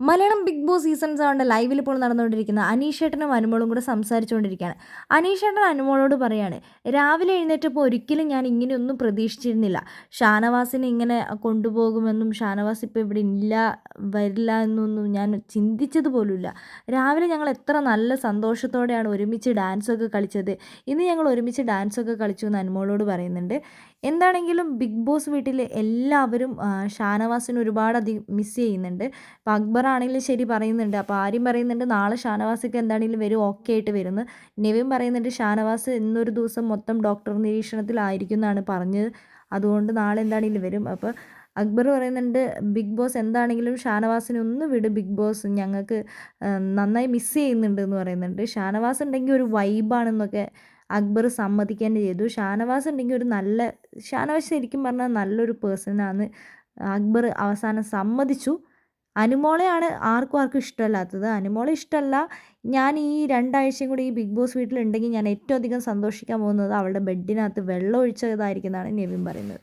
Malayalam big boss season 7 ലൈവിൽ ഇപ്പോൾ നടന്നുകൊണ്ടിരിക്കുന്ന അനീഷേട്ടനും അനുമോളും കൂടെ സംസാരിച്ചുകൊണ്ടിരിക്കുകയാണ്. അനീഷേട്ടൻ അനുമോളോട് പറയാണ്, രാവിലെ എഴുന്നേറ്റപ്പോൾ ഒരിക്കലും ഞാൻ ഇങ്ങനെയൊന്നും പ്രതീക്ഷിച്ചിരുന്നില്ല. ഷാനവാസിനെ ഇങ്ങനെ കൊണ്ടുപോകുമെന്നും ഷാനവാസ് ഇപ്പോൾ ഇവിടെ ഇല്ല, വരില്ല എന്നൊന്നും ഞാൻ ചിന്തിച്ചത് പോലുമില്ല. രാവിലെ ഞങ്ങൾ എത്ര നല്ല സന്തോഷത്തോടെയാണ് ഒരുമിച്ച് ഡാൻസൊക്കെ കളിച്ചത്. ഇന്ന് ഞങ്ങൾ ഒരുമിച്ച് ഡാൻസൊക്കെ കളിച്ചു എന്ന് അനുമോളോട് പറയുന്നുണ്ട്. എന്താണെങ്കിലും ബിഗ് ബോസ് വീട്ടിൽ എല്ലാവരും ഷാനവാസിനെ ഒരുപാടധികം മിസ് ചെയ്യുന്നുണ്ട്. അപ്പോൾ അക്ബറാണെങ്കിലും ശരി പറയുന്നുണ്ട്. അപ്പോൾ ആര്യം പറയുന്നുണ്ട് നാളെ ഷാനവാസൊക്കെ എന്താണെങ്കിലും വരും, ഓക്കെ ആയിട്ട് വരുന്നു. നെവിൻ പറയുന്നുണ്ട് ഷാനവാസ് ഇന്നൊരു ദിവസം മൊത്തം ഡോക്ടർ നിരീക്ഷണത്തിലായിരിക്കും എന്നാണ് പറഞ്ഞത്, അതുകൊണ്ട് നാളെ എന്താണെങ്കിലും വരും. അപ്പോൾ അക്ബർ പറയുന്നുണ്ട് ബിഗ് ബോസ് എന്താണെങ്കിലും ഷാനവാസിനെ ഒന്ന് വിട് ബിഗ് ബോസ്, ഞങ്ങൾക്ക് നന്നായി മിസ് ചെയ്യുന്നുണ്ട് എന്ന് പറയുന്നുണ്ട്. ഷാനവാസ് ഉണ്ടെങ്കിൽ ഒരു വൈബാണെന്നൊക്കെ അക്ബർ സമ്മതിക്കാൻ ചെയ്തു. ഷാനവാസ് ഉണ്ടെങ്കിൽ ഒരു നല്ല, ഷാനവാസ് ശരിക്കും പറഞ്ഞാൽ നല്ലൊരു പേഴ്സണാണ് അക്ബർ അവസാനം സമ്മതിച്ചു. അനുമോളെയാണ് ആർക്കും ആർക്കും ഇഷ്ടമല്ലാത്തത്. അനുമോളെ ഇഷ്ടമല്ല. ഞാൻ ഈ 2 ആഴ്ചയും കൂടി ഈ ബിഗ് ബോസ് വീട്ടിലുണ്ടെങ്കിൽ ഞാൻ ഏറ്റവും അധികം സന്തോഷിക്കാൻ പോകുന്നത് അവളുടെ ബെഡിനകത്ത് വെള്ളം ഒഴിച്ചതായിരിക്കും എന്നാണ് നെവിൻ പറയുന്നത്.